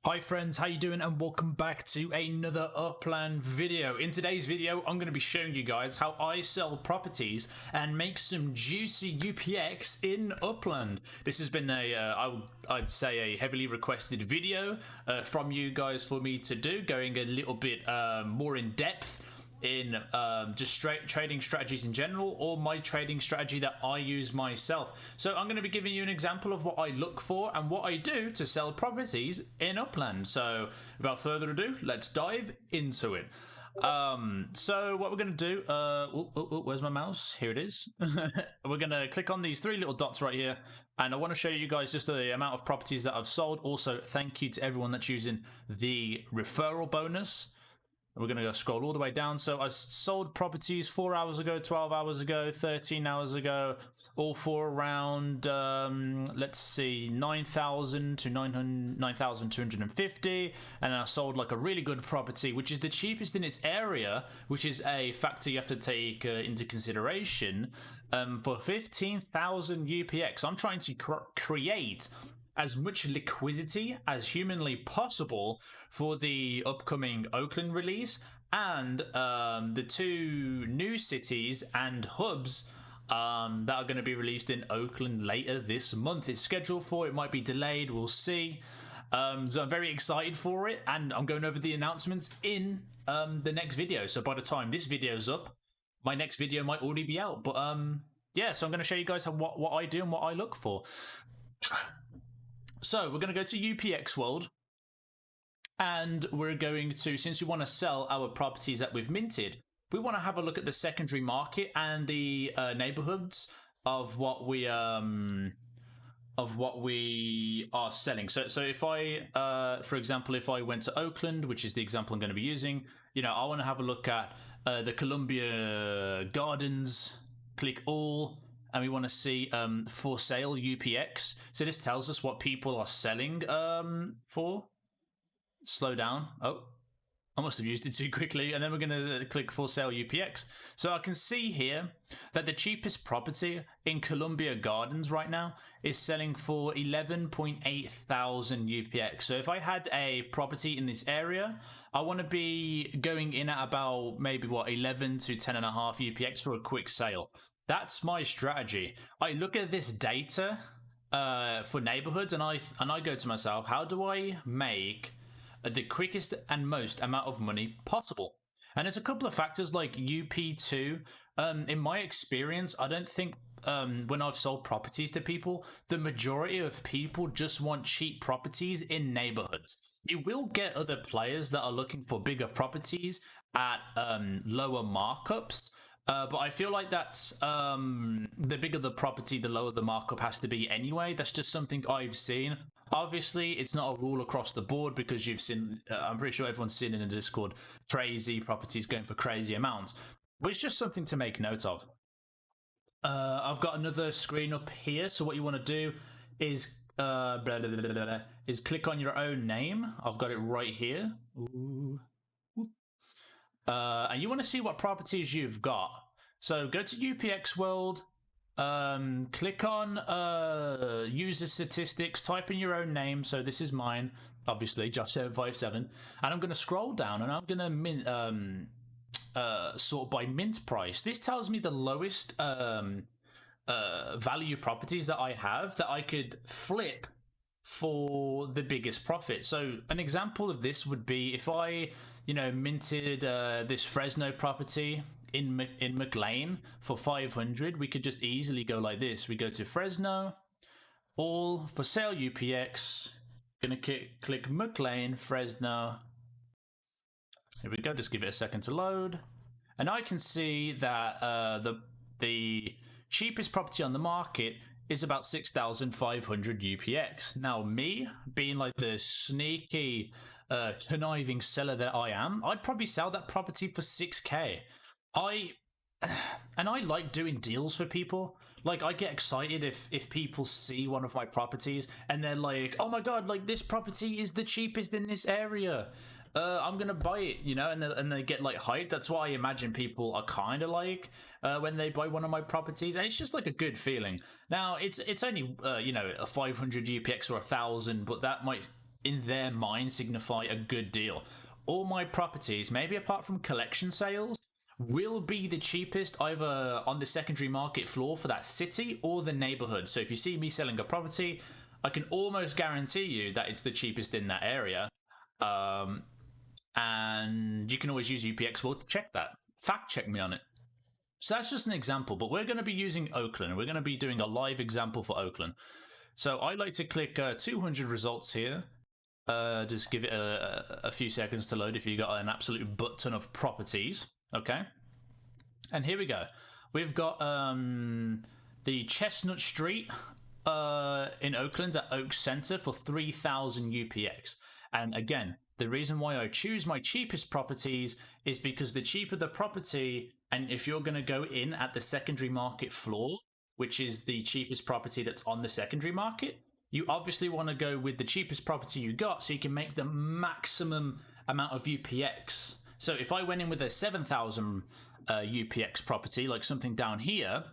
Hi friends, how you doing, and welcome back to another Upland video. In today's video, I'm going to be showing you guys how I sell properties and make some juicy UPX in Upland. This has been I'd say a heavily requested video from you guys for me to do, going a little bit more in depth in just straight trading strategies in general, or my trading strategy that I use myself. So I'm going to be giving you an example of what I look for and what I do to sell properties in Upland. So without further ado, let's dive into it. So what we're going to do, where's my mouse? Here it is. We're going to click on these three little dots right here, and I want to show you guys just the amount of properties that I've sold. Also, thank you to everyone that's using the referral bonus. We're going to go scroll all the way down. So I sold properties 4 hours ago, 12 hours ago, 13 hours ago, all for around, let's see, 9,000 to 9,250. And then I sold like a really good property, which is the cheapest in its area, which is a factor you have to take into consideration, for 15,000 UPX. I'm trying to create as much liquidity as humanly possible for the upcoming Oakland release and the two new cities and hubs that are going to be released in Oakland later this month. It's scheduled for, it might be delayed, we'll see. So I'm very excited for it, and I'm going over the announcements in the next video. So by the time this video's up, my next video might already be out. But yeah, so I'm going to show you guys what I do and what I look for. So we're going to go to UPX World, and we're going to, since we want to sell our properties that we've minted, we want to have a look at the secondary market and the neighborhoods of what we are selling. So if I, for example, if I went to Oakland, which is the example I'm going to be using, you know, I want to have a look at the Columbia Gardens. Click all. And we want to see for sale UPX. So this tells us what people are selling for. Slow down. Oh, I must have used it too quickly. And then we're going to click for sale UPX. So I can see here that the cheapest property in Columbia Gardens right now is selling for 11.8 thousand UPX. So if I had a property in this area, I want to be going in at about maybe what, 11 to 10.5 UPX for a quick sale. That's my strategy. I look at this data for neighborhoods, and I go to myself, how do I make the quickest and most amount of money possible? And there's a couple of factors like UP2. In my experience, I don't think when I've sold properties to people, the majority of people just want cheap properties in neighborhoods. You will get other players that are looking for bigger properties at lower markups. But I feel like that's the bigger the property, the lower the markup has to be anyway. That's just something I've seen. Obviously, it's not a rule across the board, because you've seen, I'm pretty sure everyone's seen in the Discord, crazy properties going for crazy amounts. But it's just something to make note of. I've got another screen up here. So what you want to do is is click on your own name. I've got it right here. Ooh. And you want to see what properties you've got. So go to UPX World, click on user statistics, type in your own name. So this is mine, obviously, Josh757. And I'm going to scroll down, and I'm going to sort by mint price. This tells me the lowest value properties that I have that I could flip for the biggest profit. So an example of this would be if I, you know, minted this Fresno property in McLean for 500, we could just easily go like this. We go to Fresno, all for sale UPX, gonna click McLean, Fresno. Here we go, just give it a second to load. And I can see that the cheapest property on the market is about 6,500 UPX. Now, me being like the sneaky, conniving seller that I am, I'd probably sell that property for 6K. I like doing deals for people. Like, I get excited if people see one of my properties and they're like, oh my god, like, this property is the cheapest in this area. I'm gonna buy it, you know, and they get like hyped. That's what I imagine people are kind of like when they buy one of my properties, and it's just like a good feeling. Now it's only you know, a 500 UPX or 1,000, but that might in their mind signify a good deal. All my properties, maybe apart from collection sales, will be the cheapest either on the secondary market floor for that city or the neighborhood. So if you see me selling a property, I can almost guarantee you that it's the cheapest in that area. And you can always use UPX to check that. Fact check me on it. So that's just an example, but we're going to be using Oakland. We're going to be doing a live example for Oakland. So I like to click 200 results here. Just give it a few seconds to load if you got an absolute butt ton of properties. Okay. And here we go. We've got the Chestnut Street in Oakland at Oak Center for 3,000 UPX. And again, the reason why I choose my cheapest properties is because the cheaper the property, and if you're going to go in at the secondary market floor, which is the cheapest property that's on the secondary market, you obviously want to go with the cheapest property you got so you can make the maximum amount of UPX. So if I went in with a 7,000 UPX property, like something down here,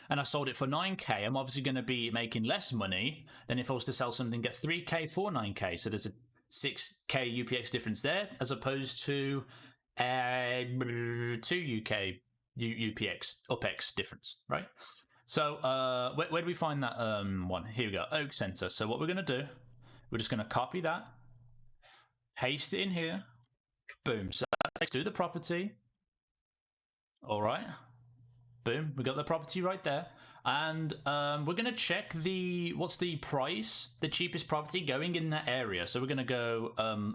and I sold it for 9k, I'm obviously going to be making less money than if I was to sell something at 3k for 9k. So there's a 6k UPX difference there, as opposed to 2 UK UPX UPX difference, right? So where do we find that one? Here we go, Oak Center. So what we're going to do, we're just going to copy that, paste it in here, boom. So let's do the property. All right, boom, we got the property right there. And we're going to check what's the price, the cheapest property going in that area. So we're going to go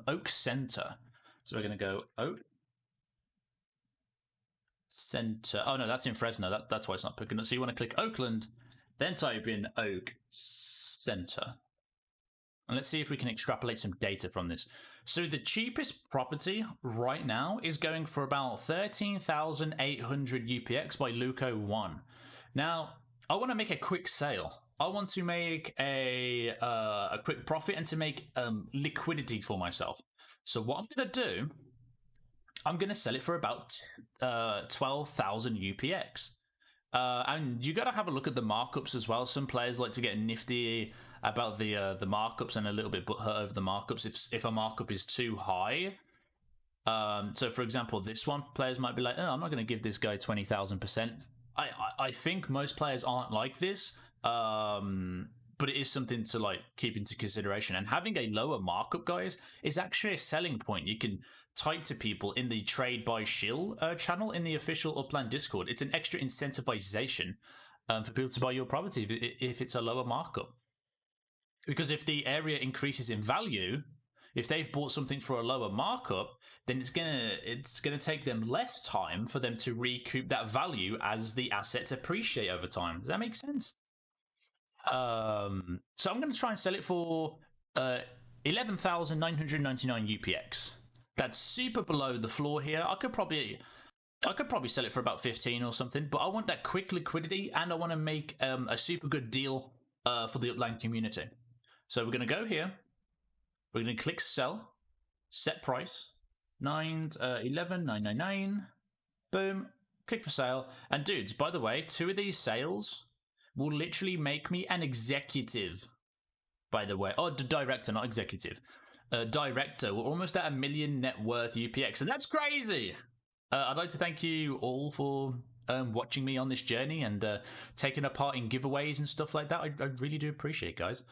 Oak Center. So we're going to go Oak Center. Oh no, that's in Fresno. That's why it's not picking up. So you want to click Oakland, then type in Oak Center. And let's see if we can extrapolate some data from this. So the cheapest property right now is going for about 13,800 UPX by Luco 1. Now, I want to make a quick sale. I want to make a quick profit and to make liquidity for myself. So what I'm going to do, I'm going to sell it for about 12,000 UPX. And you got to have a look at the markups as well. Some players like to get nifty about the markups and a little bit butthurt over the markups if a markup is too high. So for example, this one, players might be like, oh, I'm not going to give this guy 20,000%. I think most players aren't like this, but it is something to like keep into consideration. And having a lower markup, guys, is actually a selling point. You can type to people in the Trade by Shill channel in the official Upland Discord. It's an extra incentivization for people to buy your property if it's a lower markup. Because if the area increases in value, if they've bought something for a lower markup, then it's gonna take them less time for them to recoup that value as the assets appreciate over time. Does that make sense? So I'm going to try and sell it for 11,999 UPX. That's super below the floor here. I could probably sell it for about 15 or something, but I want that quick liquidity and I want to make a super good deal for the Upland community. So we're going to go here. We're going to click sell, set price, 11,999. Boom, click for sale. And dudes, by the way, 2 of these sales will literally make me an executive, by the way. Oh, director, not executive. Director. We're almost at 1 million net worth UPX, and that's crazy. I'd like to thank you all for watching me on this journey and taking a part in giveaways and stuff like that. I really do appreciate it, guys.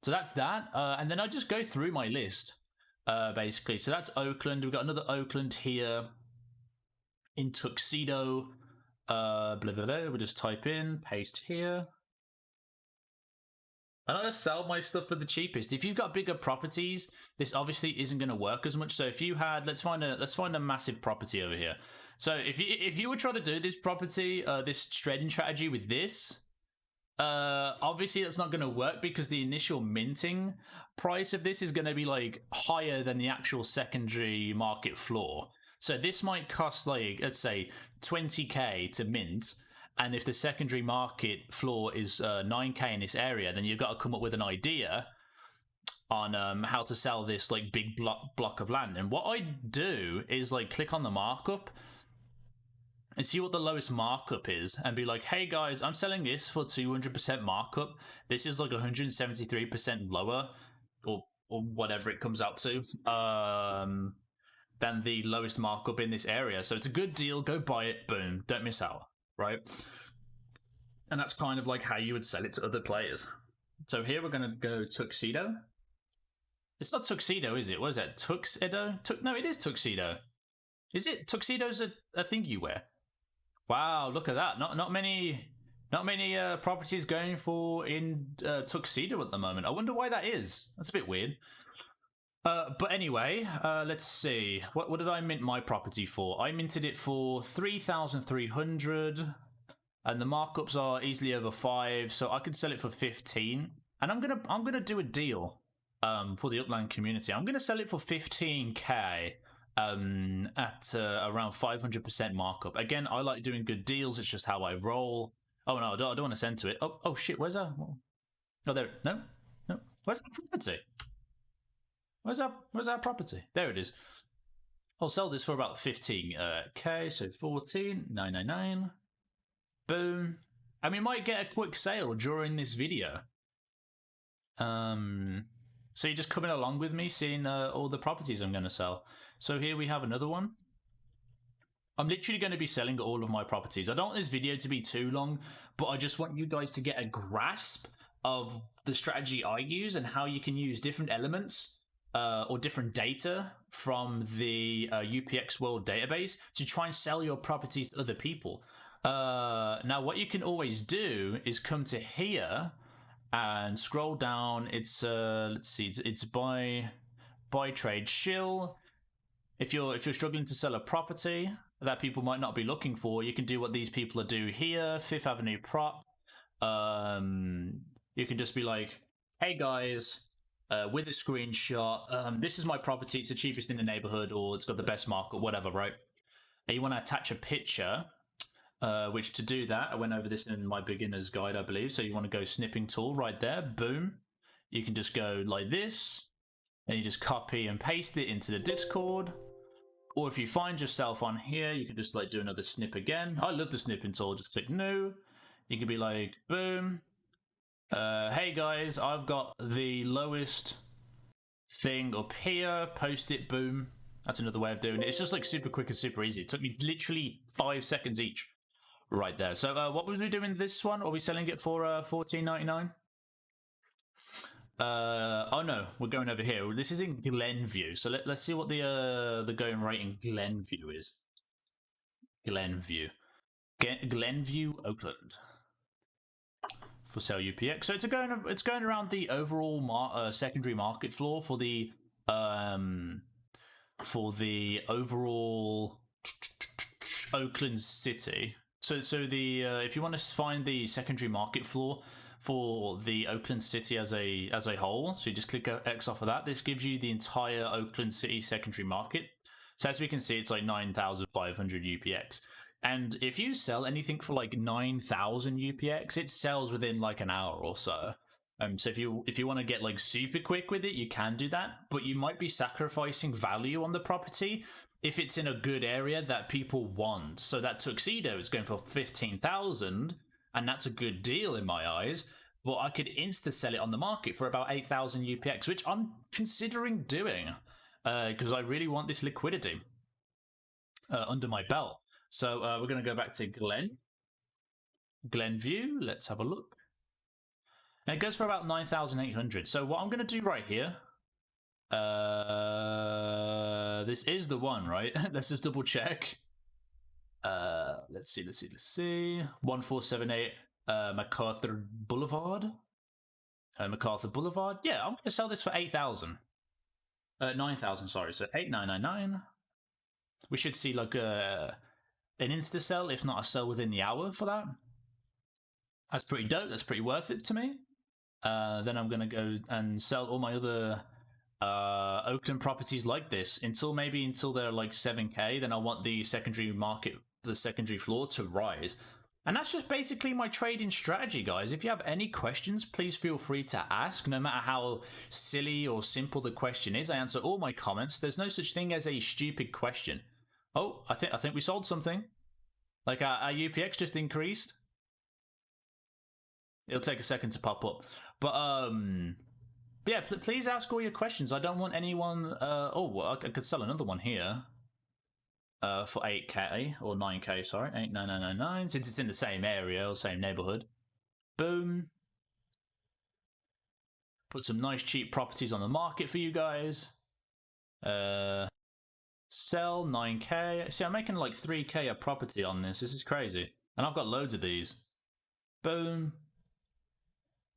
So that's that. And then I just go through my list, basically. So that's Oakland. We've got another Oakland here in Tuxedo. Blah, blah, blah. We'll just type in, paste here. And I just sell my stuff for the cheapest. If you've got bigger properties, this obviously isn't going to work as much. So if you had, let's find a massive property over here. So if you were trying to do this property, this trading strategy with this, obviously that's not going to work because the initial minting price of this is going to be like higher than the actual secondary market floor. So this might cost like, let's say 20k to mint. And if the secondary market floor is 9k in this area, then you've got to come up with an idea on how to sell this like big block of land. And what I do is like click on the markup and see what the lowest markup is and be like, hey guys, I'm selling this for 200% markup. This is like 173% lower or whatever it comes out to, than the lowest markup in this area. So it's a good deal. Go buy it. Boom. Don't miss out. Right. And that's kind of like how you would sell it to other players. So here we're going to go tuxedo. It's not tuxedo, is it? What is that? Tuxedo? No, it is tuxedo. Is it? Tuxedo's a thing you wear. Wow, look at that. Not many properties going for in tuxedo at the moment. I wonder why that is. That's a bit weird. But anyway, let's see. What did I mint my property for? I minted it for 3,300, and the markups are easily over 5, so I could sell it for 15. And I'm gonna do a deal for the Upland community. I'm gonna sell it for 15k at around 500% markup. Again, I like doing good deals. It's just how I roll. Oh no, I don't want to send to it. Oh shit, where's that? Oh, there. No. Where's that property? Where's that property? There it is. I'll sell this for about 15k, so 14,999. Boom. And we might get a quick sale during this video. So you're just coming along with me, seeing all the properties I'm going to sell. So here we have another one. I'm literally going to be selling all of my properties. I don't want this video to be too long, but I just want you guys to get a grasp of the strategy I use and how you can use different elements or different data from the UPX World database to try and sell your properties to other people. Now, what you can always do is come to here and scroll down. It's let's see, it's buy trade shill. If you're struggling to sell a property that people might not be looking for, you can do what these people are do here. Fifth Avenue prop. You can just be like, hey guys, with a screenshot, this is my property. It's the cheapest in the neighborhood, or it's got the best market, whatever, right? And you want to attach a picture. Which to do that, I went over this in my beginner's guide, I believe. So you want to go snipping tool right there. Boom. You can just go like this. And you just copy and paste it into the Discord. Or if you find yourself on here, you can just like do another snip again. I love the snipping tool. Just click new. You can be like, boom. Hey guys, I've got the lowest thing up here. Post it, boom. That's another way of doing it. It's just like super quick and super easy. It took me literally 5 seconds each. Right there. So what was we doing this one? Are we selling it for $14.99? Oh no, we're going over here. This is in Glenview. So let's see what the going rate in Glenview is. Glenview, Oakland. For sale UPX. So it's going around the overall secondary market floor for the overall Oakland city. So the if you want to find the secondary market floor for the Oakland city as a whole, so you just click X off of that. This gives you the entire Oakland city secondary market. So as we can see, it's like 9,500 UPX. And if you sell anything for like 9,000 UPX, it sells within like an hour or so. So if you want to get like super quick with it, you can do that, but you might be sacrificing value on the property if it's in a good area that people want. So that tuxedo is going for 15,000, and that's a good deal in my eyes. But I could insta sell it on the market for about 8,000 UPX, which I'm considering doing because I really want this liquidity under my belt. So we're going to go back to Glenview. Let's have a look. And it goes for about 9,800. So what I'm going to do right here, this is the one, right? Let's just double check. Let's see. 1478 MacArthur Boulevard. MacArthur Boulevard. Yeah, I'm going to sell this for 8,000. 9,000, sorry. So 8,999. We should see like an insta sell, if not a sell within the hour for that. That's pretty dope. That's pretty worth it to me. Then I'm going to go and sell all my other Oakland properties like this until they're like 7k. Then I want the secondary market, the secondary floor to rise. And that's just basically my trading strategy, guys. If you have any questions, please feel free to ask. No matter how silly or simple the question is, I answer all my comments. There's no such thing as a stupid question. Oh, I think we sold something. Like our UPX just increased. It'll take a second to pop up. But But yeah, please ask all your questions. I don't want anyone. Oh, well, I could sell another one here. For 8k or 9k, sorry, 89999. Since it's in the same area or same neighborhood. Boom. Put some nice cheap properties on the market for you guys. Sell 9k. See, I'm making like 3k a property on this. This is crazy. And I've got loads of these. Boom.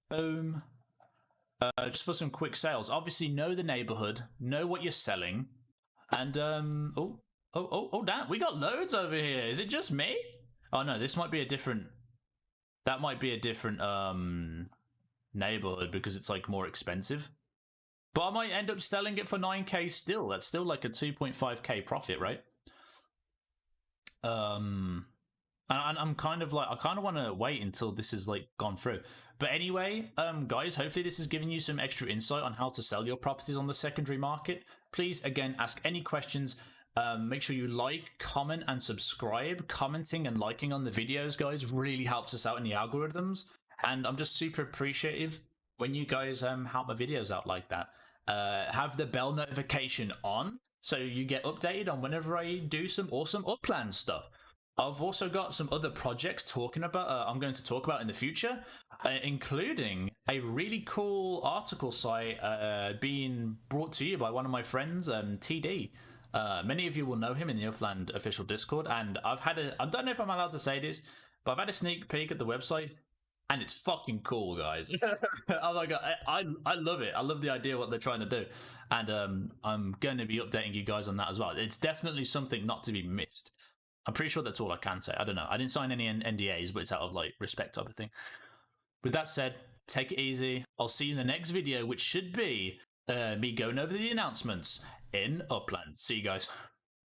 Boom. Just for some quick sales. Obviously, know the neighborhood, know what you're selling, and damn, we got loads over here. Is it just me? Oh no, this might be a different. That might be a different neighborhood because it's like more expensive. But I might end up selling it for 9k still. That's still like a 2.5k profit, right? And I'm kind of like, I kind of want to wait until this is like gone through. But anyway, guys, hopefully this is giving you some extra insight on how to sell your properties on the secondary market. Please, again, ask any questions. Make sure you like, comment, and subscribe. Commenting and liking on the videos, guys, really helps us out in the algorithms. And I'm just super appreciative when you guys help my videos out like that. Have the bell notification on so you get updated on whenever I do some awesome Upland stuff. I've also got some other projects I'm going to talk about in the future, including a really cool article site being brought to you by one of my friends, TD. Many of you will know him in the Upland official Discord, and I don't know if I'm allowed to say this, but I've had a sneak peek at the website, and it's fucking cool, guys. Oh my god, I love it. I love the idea of what they're trying to do, and I'm going to be updating you guys on that as well. It's definitely something not to be missed. I'm pretty sure that's all I can say. I don't know. I didn't sign any NDAs, but it's out of like respect type of thing. With that said, take it easy. I'll see you in the next video, which should be me going over the announcements in Upland. See you guys.